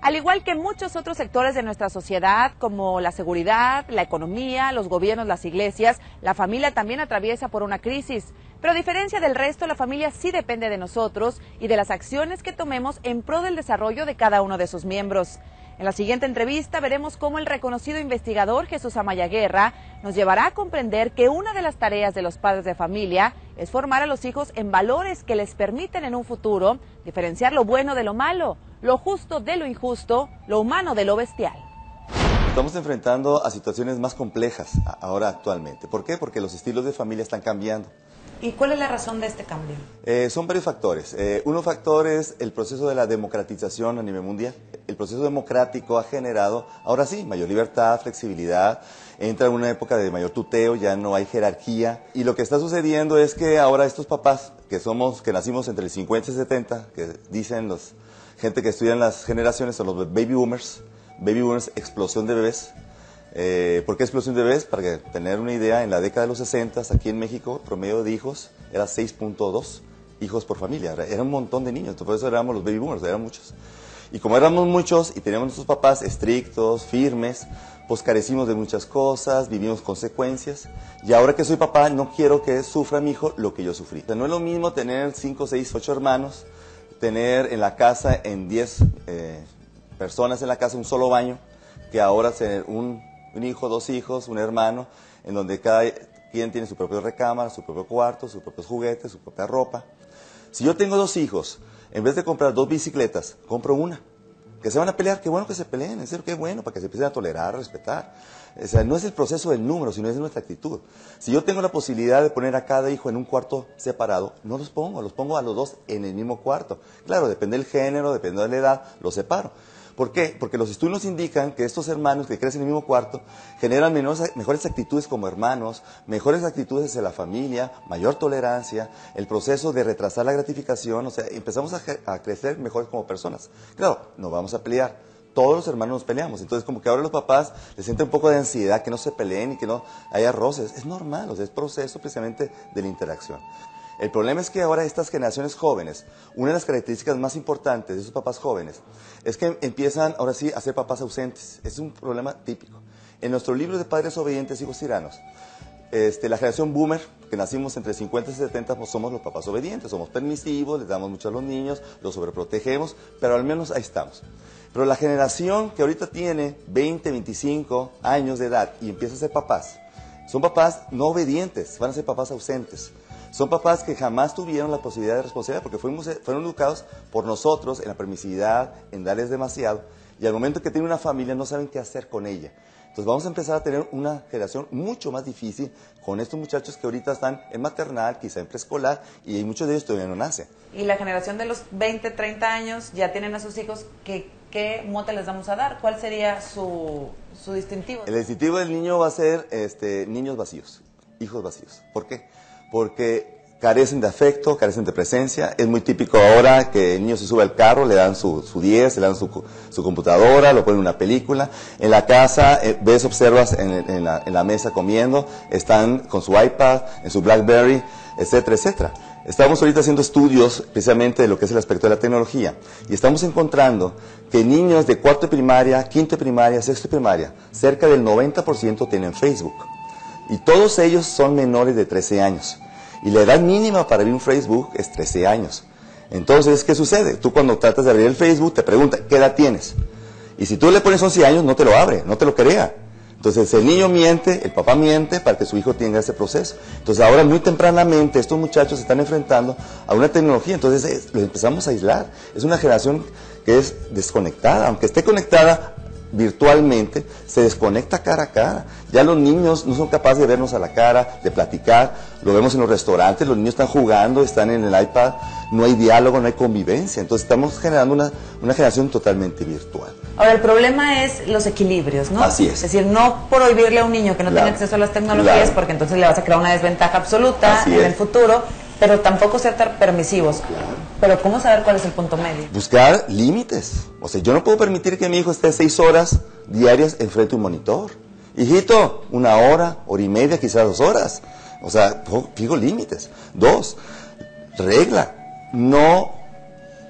Al igual que muchos otros sectores de nuestra sociedad, como la seguridad, la economía, los gobiernos, las iglesias, la familia también atraviesa por una crisis. Pero a diferencia del resto, la familia sí depende de nosotros y de las acciones que tomemos en pro del desarrollo de cada uno de sus miembros. En la siguiente entrevista veremos cómo el reconocido investigador Jesús Amaya Guerra nos llevará a comprender que una de las tareas de los padres de familia es formar a los hijos en valores que les permiten en un futuro diferenciar lo bueno de lo malo, lo justo de lo injusto, lo humano de lo bestial. Estamos enfrentando a situaciones más complejas ahora actualmente. ¿Por qué? Porque los estilos de familia están cambiando. ¿Y cuál es la razón de este cambio? Son varios factores. Uno factor es el proceso de la democratización a nivel mundial. El proceso democrático ha generado, ahora sí, mayor libertad, flexibilidad, entra en una época de mayor tuteo, ya no hay jerarquía. Y lo que está sucediendo es que ahora estos papás, que nacimos entre el 50 y 70, que dicen gente que estudia las generaciones, son los baby boomers, explosión de bebés. ¿Por qué explosión de bebés? Para tener una idea, en la década de los 60, aquí en México, el promedio de hijos era 6.2 hijos por familia. Era un montón de niños, por eso éramos los baby boomers, eran muchos. Y como éramos muchos y teníamos nuestros papás estrictos, firmes, pues carecimos de muchas cosas, vivimos consecuencias. Y ahora que soy papá, no quiero que sufra mi hijo lo que yo sufrí. O sea, no es lo mismo tener 5, 6, 8 hermanos, tener en la casa, en 10 personas en la casa, un solo baño, que ahora tener un hijo, 2 hijos, un hermano, en donde cada quien tiene su propia recámara, su propio cuarto, sus propios juguetes, su propia ropa. Si yo tengo 2 hijos, en vez de comprar 2 bicicletas, compro una. Que se van a pelear, qué bueno que se peleen, en serio, qué bueno, para que se empiecen a tolerar, a respetar. O sea, no es el proceso del número, sino es nuestra actitud. Si yo tengo la posibilidad de poner a cada hijo en un cuarto separado, no los pongo a los 2 en el mismo cuarto. Claro, depende del género, depende de la edad, los separo. ¿Por qué? Porque los estudios indican que estos hermanos que crecen en el mismo cuarto generan mejores actitudes como hermanos, mejores actitudes hacia la familia, mayor tolerancia, el proceso de retrasar la gratificación, o sea, empezamos a crecer mejores como personas. Claro, no vamos a pelear, todos los hermanos nos peleamos, entonces como que ahora los papás les sienten un poco de ansiedad, que no se peleen y que no haya roces, es normal, o sea, es proceso precisamente de la interacción. El problema es que ahora estas generaciones jóvenes, una de las características más importantes de esos papás jóvenes es que empiezan ahora sí a ser papás ausentes. Es un problema típico. En nuestro libro de Padres Obedientes, Hijos Tiranos, la generación boomer, que nacimos entre 50 y 70, pues somos los papás obedientes, somos permisivos, les damos mucho a los niños, los sobreprotegemos, pero al menos ahí estamos. Pero la generación que ahorita tiene 20, 25 años de edad y empieza a ser papás, son papás no obedientes, van a ser papás ausentes. Son papás que jamás tuvieron la posibilidad de responsabilidad porque fueron educados por nosotros en la permisividad, en darles demasiado, y al momento que tienen una familia no saben qué hacer con ella. Entonces vamos a empezar a tener una generación mucho más difícil con estos muchachos que ahorita están en maternal, quizá en preescolar, y muchos de ellos todavía no nacen. Y la generación de los 20, 30 años ya tienen a sus hijos, ¿qué mote les vamos a dar? ¿Cuál sería su distintivo? El distintivo del niño va a ser niños vacíos, hijos vacíos. ¿Por qué? Porque carecen de afecto, carecen de presencia. Es muy típico ahora que el niño se sube al carro, le dan su 10, le dan su computadora, lo ponen en una película. En la casa, observas en la mesa comiendo, están con su iPad, en su BlackBerry, etcétera, etcétera. Estamos ahorita haciendo estudios precisamente de lo que es el aspecto de la tecnología y estamos encontrando que niños de 4º de primaria, 5º de primaria, 6º de primaria, cerca del 90% tienen Facebook. Y todos ellos son menores de 13 años. Y la edad mínima para abrir un Facebook es 13 años. Entonces, ¿qué sucede? Tú cuando tratas de abrir el Facebook te pregunta, ¿qué edad tienes? Y si tú le pones 11 años, no te lo abre, no te lo crea. Entonces, el niño miente, el papá miente para que su hijo tenga ese proceso. Entonces, ahora muy tempranamente estos muchachos se están enfrentando a una tecnología. Entonces, los empezamos a aislar. Es una generación que es desconectada. Aunque esté conectada virtualmente, se desconecta cara a cara. Ya los niños no son capaces de vernos a la cara, de platicar. Lo vemos en los restaurantes, los niños están jugando, están en el iPad, no hay diálogo, no hay convivencia. Entonces estamos generando una generación totalmente virtual. Ahora, el problema es los equilibrios, ¿no? Así es. Es decir, no prohibirle a un niño que no tenga acceso a las tecnologías, porque entonces le vas a crear una desventaja absoluta en el futuro, pero tampoco ser tan permisivos. Pero ¿cómo saber cuál es el punto medio? Buscar límites. O sea, yo no puedo permitir que mi hijo esté 6 horas diarias enfrente de un monitor. Hijito, 1 hora, hora y media, quizás 2 horas. O sea, fijo límites. 2, regla, no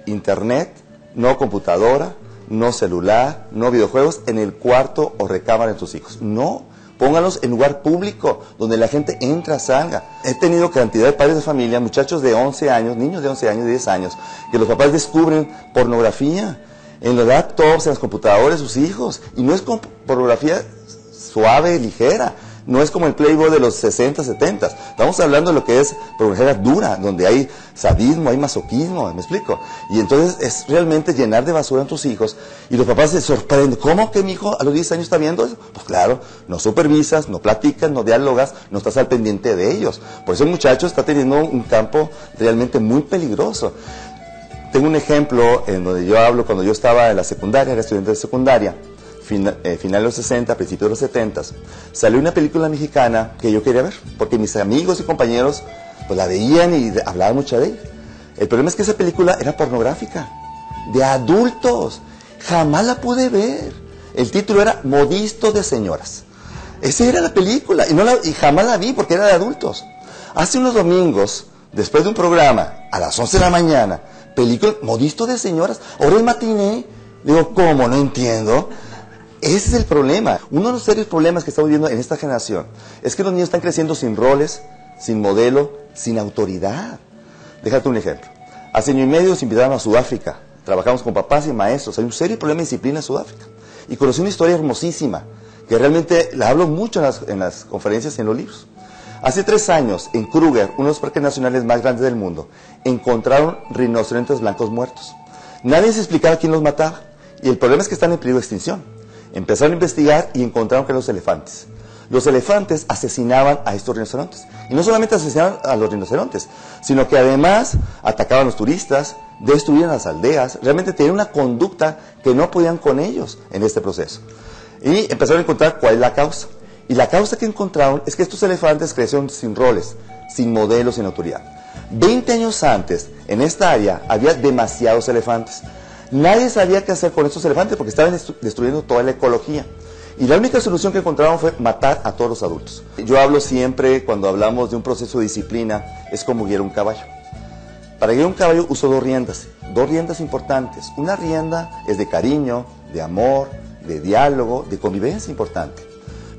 internet, no computadora, no celular, no videojuegos en el cuarto o recámara de tus hijos. No, póngalos en lugar público, donde la gente entra, salga. He tenido cantidad de padres de familia, muchachos de 11 años, niños de 11 años, de 10 años, que los papás descubren pornografía en los laptops, en las computadoras de sus hijos. Y no es pornografía suave, ligera. No es como el Playboy de los 60, 70. Estamos hablando de lo que es pornografía dura, donde hay sadismo, hay masoquismo, ¿me explico? Y entonces es realmente llenar de basura a tus hijos, y los papás se sorprenden. ¿Cómo que mi hijo a los 10 años está viendo eso? Pues claro, no supervisas, no platicas, no dialogas, no estás al pendiente de ellos. Por eso el muchacho está teniendo un campo realmente muy peligroso. Tengo un ejemplo en donde yo hablo cuando yo estaba en la secundaria, era estudiante de secundaria. Final de los 60, principios de los 70, salió una película mexicana que yo quería ver, porque mis amigos y compañeros pues la veían y hablaban mucho de ella. El problema es que esa película era pornográfica, de adultos, jamás la pude ver. El título era Modisto de señoras. Esa era la película, y jamás la vi porque era de adultos. Hace unos domingos, después de un programa, a las 11 de la mañana, película Modisto de señoras, hora de matiné. Digo, ¿cómo? No entiendo. Ese es el problema. Uno de los serios problemas que estamos viviendo en esta generación es que los niños están creciendo sin roles, sin modelo, sin autoridad. Déjate un ejemplo. Hace año y medio nos invitaron a Sudáfrica. Trabajamos con papás y maestros. Hay un serio problema de disciplina en Sudáfrica. Y conocí una historia hermosísima, que realmente la hablo mucho en las conferencias y en los libros. Hace 3 años, en Kruger, uno de los parques nacionales más grandes del mundo, encontraron rinocerontes blancos muertos. Nadie se explicaba quién los mataba. Y el problema es que están en peligro de extinción. Empezaron a investigar y encontraron que eran los elefantes. Los elefantes asesinaban a estos rinocerontes. Y no solamente asesinaban a los rinocerontes, sino que además atacaban a los turistas, destruían las aldeas, realmente tenían una conducta que no podían con ellos en este proceso. Y empezaron a encontrar cuál es la causa. Y la causa que encontraron es que estos elefantes crecieron sin roles, sin modelos, sin autoridad. 20 años antes, en esta área, había demasiados elefantes. Nadie sabía qué hacer con estos elefantes porque estaban destruyendo toda la ecología. Y la única solución que encontraron fue matar a todos los adultos. Yo hablo siempre, cuando hablamos de un proceso de disciplina, es como guiar un caballo. Para guiar un caballo uso 2 riendas importantes. Una rienda es de cariño, de amor, de diálogo, de convivencia importante.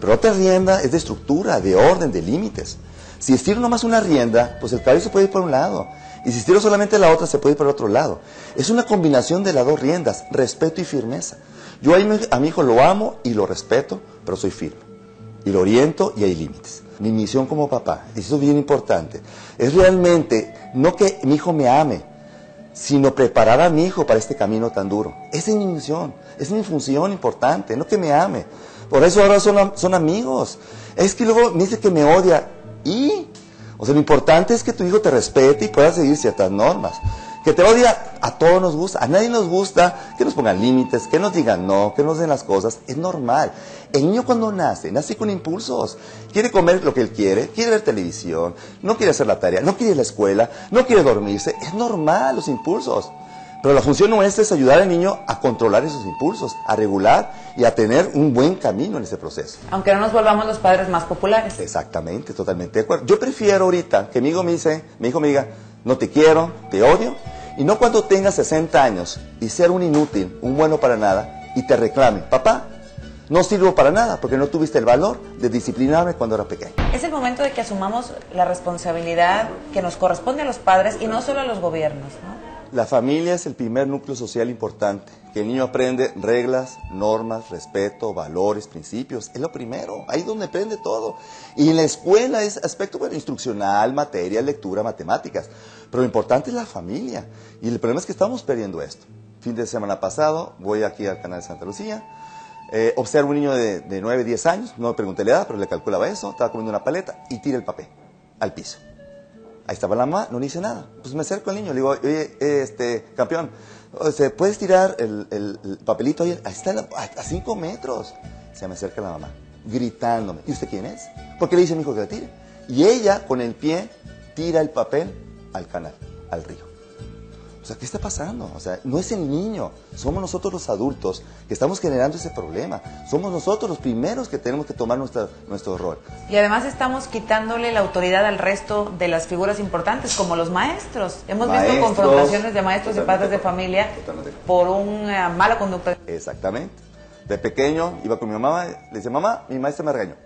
Pero otra rienda es de estructura, de orden, de límites. Si estiro nomás una rienda, pues el caballo se puede ir por un lado. Y si estiro solamente la otra, se puede ir por el otro lado. Es una combinación de las 2 riendas, respeto y firmeza. Yo a mi hijo lo amo y lo respeto, pero soy firme. Y lo oriento y hay límites. Mi misión como papá, y eso es bien importante, es realmente no que mi hijo me ame, sino preparar a mi hijo para este camino tan duro. Esa es mi misión, esa es mi función importante, no que me ame. Por eso ahora son amigos. Es que luego me dice que me odia. ¿Y? O sea, lo importante es que tu hijo te respete y pueda seguir ciertas normas. Que te odia, a todos nos gusta, a nadie nos gusta que nos pongan límites, que nos digan no, que nos den las cosas, es normal. El niño cuando nace con impulsos, quiere comer lo que él quiere ver televisión, no quiere hacer la tarea, no quiere ir a la escuela, no quiere dormirse, es normal los impulsos. Pero la función nuestra es ayudar al niño a controlar esos impulsos, a regular y a tener un buen camino en ese proceso. Aunque no nos volvamos los padres más populares. Exactamente, totalmente de acuerdo. Yo prefiero ahorita que mi hijo me diga, no te quiero, te odio, y no cuando tengas 60 años y ser un inútil, un bueno para nada, y te reclame, papá, no sirvo para nada porque no tuviste el valor de disciplinarme cuando era pequeño. Es el momento de que asumamos la responsabilidad que nos corresponde a los padres y no solo a los gobiernos, ¿no? La familia es el primer núcleo social importante, que el niño aprende reglas, normas, respeto, valores, principios, es lo primero, ahí es donde aprende todo. Y en la escuela es aspecto instruccional, materia, lectura, matemáticas, pero lo importante es la familia, y el problema es que estamos perdiendo esto. Fin de semana pasado, voy aquí al canal de Santa Lucía, observo un niño de 9, 10 años, no me pregunté la edad, pero le calculaba eso, estaba comiendo una paleta y tira el papel al piso. Ahí estaba la mamá, no le hice nada. Pues me acerco al niño, le digo, oye, campeón, ¿puedes tirar el papelito ahí? Ahí está, a 5 metros. Se me acerca la mamá, gritándome. ¿Y usted quién es? ¿Por qué le dice a mi hijo que la tire? Y ella, con el pie, tira el papel al canal, al río. O sea, ¿qué está pasando? O sea, no es el niño, somos nosotros los adultos que estamos generando ese problema. Somos nosotros los primeros que tenemos que tomar nuestro rol. Y además estamos quitándole la autoridad al resto de las figuras importantes, como los maestros. Hemos visto confrontaciones de maestros y padres de familia por una mala conducta. Exactamente. De pequeño iba con mi mamá, le decía, mamá, mi maestra me regañó.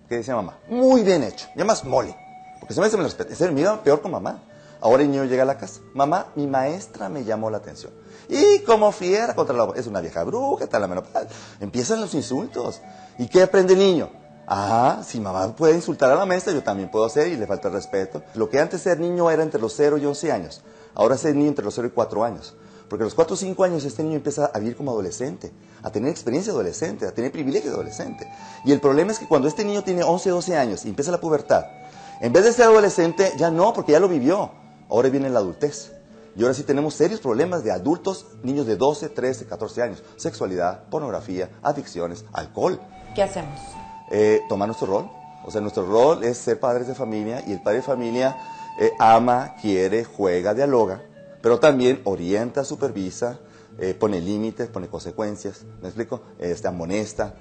¿Qué decía mamá? Muy bien hecho, llamas mole. Porque ese maestro me respeta. Ese me iba peor con mamá. Ahora el niño llega a la casa. Mamá, mi maestra me llamó la atención. Y como fiera contra la... Es una vieja bruja, está en la menopausia. Empiezan los insultos. ¿Y qué aprende el niño? Ah, si mamá puede insultar a la maestra, yo también puedo hacer y le falta el respeto. Lo que antes ser niño era entre los 0 y 11 años. Ahora es niño entre los 0 y 4 años. Porque a los 4 o 5 años este niño empieza a vivir como adolescente, a tener experiencia de adolescente, a tener privilegios de adolescente. Y el problema es que cuando este niño tiene 11 o 12 años y empieza la pubertad, en vez de ser adolescente, ya no, porque ya lo vivió. Ahora viene la adultez. Y ahora sí tenemos serios problemas de adultos, niños de 12, 13, 14 años. Sexualidad, pornografía, adicciones, alcohol. ¿Qué hacemos? Tomar nuestro rol. O sea, nuestro rol es ser padres de familia y el padre de familia ama, quiere, juega, dialoga, pero también orienta, supervisa, pone límites, pone consecuencias, ¿me explico? Amonesta,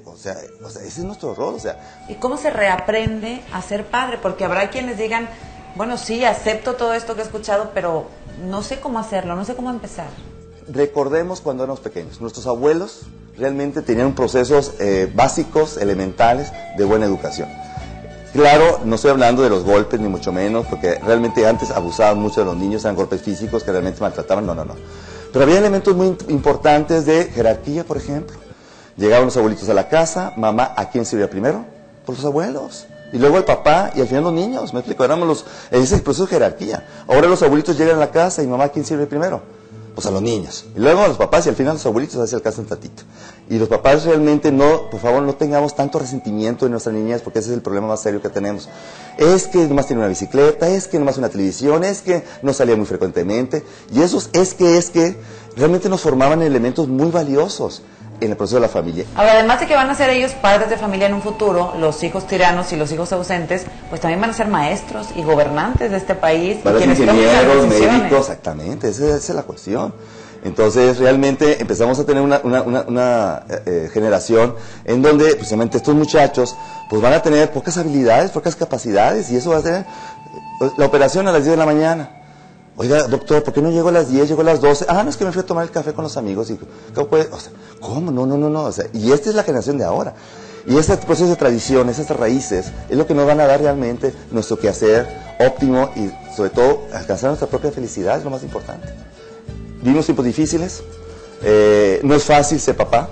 o sea, ese es nuestro rol, o sea. ¿Y cómo se reaprende a ser padre? Porque habrá quienes digan, bueno, sí, acepto todo esto que he escuchado, pero no sé cómo hacerlo, no sé cómo empezar. Recordemos cuando éramos pequeños, nuestros abuelos realmente tenían procesos básicos, elementales, de buena educación. Claro, no estoy hablando de los golpes, ni mucho menos, porque realmente antes abusaban mucho de los niños, eran golpes físicos que realmente maltrataban, no. Pero había elementos muy importantes de jerarquía, por ejemplo. Llegaban los abuelitos a la casa, mamá, ¿a quién servía primero? Por los abuelos. Y luego el papá y al final los niños, ¿me explico? Ese es el proceso de jerarquía. Ahora los abuelitos llegan a la casa y mamá, ¿a quién sirve primero? Pues a los niños. Y luego a los papás y al final los abuelitos hacen el caso un tatito. Y los papás realmente no, por favor, no tengamos tanto resentimiento en nuestras niñas porque ese es el problema más serio que tenemos. Es que nomás tiene una bicicleta, es que nomás una televisión, es que no salía muy frecuentemente. Y esos es que realmente nos formaban elementos muy valiosos en el proceso de la familia. Ahora, además de que van a ser ellos padres de familia en un futuro, los hijos tiranos y los hijos ausentes, pues también van a ser maestros y gobernantes de este país. Van a ser ingenieros, médicos, exactamente, esa es la cuestión. Entonces, realmente empezamos a tener una generación en donde, precisamente, estos muchachos pues van a tener pocas habilidades, pocas capacidades, y eso va a ser la operación a las 10 de la mañana. Oiga, doctor, ¿por qué no llego a las 10, llego a las 12? Ah, no, es que me fui a tomar el café con los amigos. Y, ¿cómo puede? O sea, ¿cómo? No. O sea, y esta es la generación de ahora. Y este proceso de tradición, estas raíces, es lo que nos van a dar realmente nuestro quehacer óptimo y, sobre todo, alcanzar nuestra propia felicidad, es lo más importante. Vivimos tiempos difíciles, no es fácil ser papá,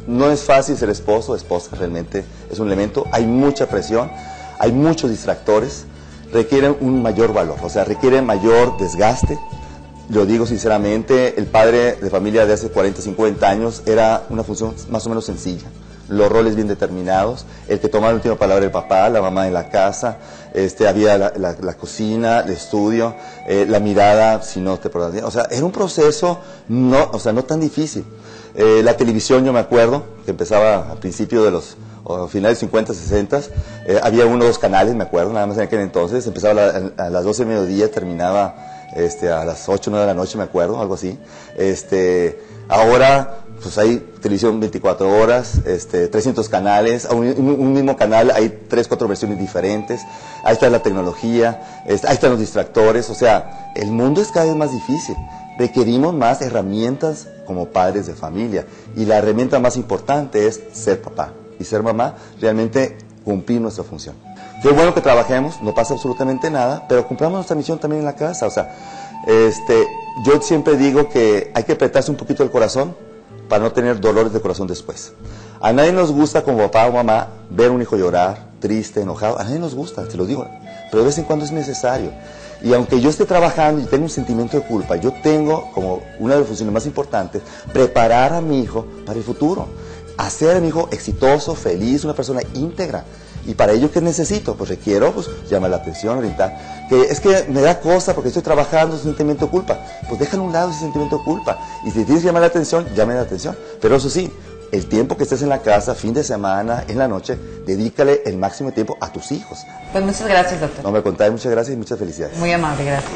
no es fácil ser esposo, esposa, realmente es un elemento. Hay mucha presión, hay muchos distractores, requieren un mayor valor, o sea, requieren mayor desgaste. Lo digo sinceramente, el padre de familia de hace 40, 50 años era una función más o menos sencilla. Los roles bien determinados, el que tomaba la última palabra el papá, la mamá en la casa, había la cocina, el estudio, la mirada, si no te portas bien. O sea, era un proceso no tan difícil. La televisión, yo me acuerdo, que empezaba al principio de los finales 50, 60, había 1 o 2 canales, me acuerdo, nada más en aquel entonces, empezaba a las 12 de mediodía, terminaba a las 8 o 9 de la noche, me acuerdo, algo así. Ahora, pues hay televisión 24 horas, 300 canales, a un mismo canal hay 3, 4 versiones diferentes, ahí está la tecnología, ahí están los distractores, o sea, el mundo es cada vez más difícil. Requerimos más herramientas como padres de familia y la herramienta más importante es ser papá y ser mamá, realmente cumplir nuestra función. Qué bueno que trabajemos, no pasa absolutamente nada, pero cumplamos nuestra misión también en la casa. O sea, yo siempre digo que hay que apretarse un poquito el corazón para no tener dolores de corazón después. A nadie nos gusta como papá o mamá ver a un hijo llorar, triste, enojado, a nadie nos gusta, te lo digo, pero de vez en cuando es necesario. Y aunque yo esté trabajando y tenga un sentimiento de culpa, yo tengo como una de las funciones más importantes preparar a mi hijo para el futuro, hacer a mi hijo exitoso, feliz, una persona íntegra. Y para ello, ¿qué necesito? Pues requiero llamar la atención, orientar. Que es que me da cosa porque estoy trabajando, es un sentimiento de culpa. Pues déjalo a un lado ese sentimiento de culpa. Y si tienes que llamar la atención, llame la atención. Pero eso sí, el tiempo que estés en la casa, fin de semana, en la noche, dedícale el máximo tiempo a tus hijos. Pues muchas gracias, doctor. No me contáis, muchas gracias y muchas felicidades. Muy amable, gracias.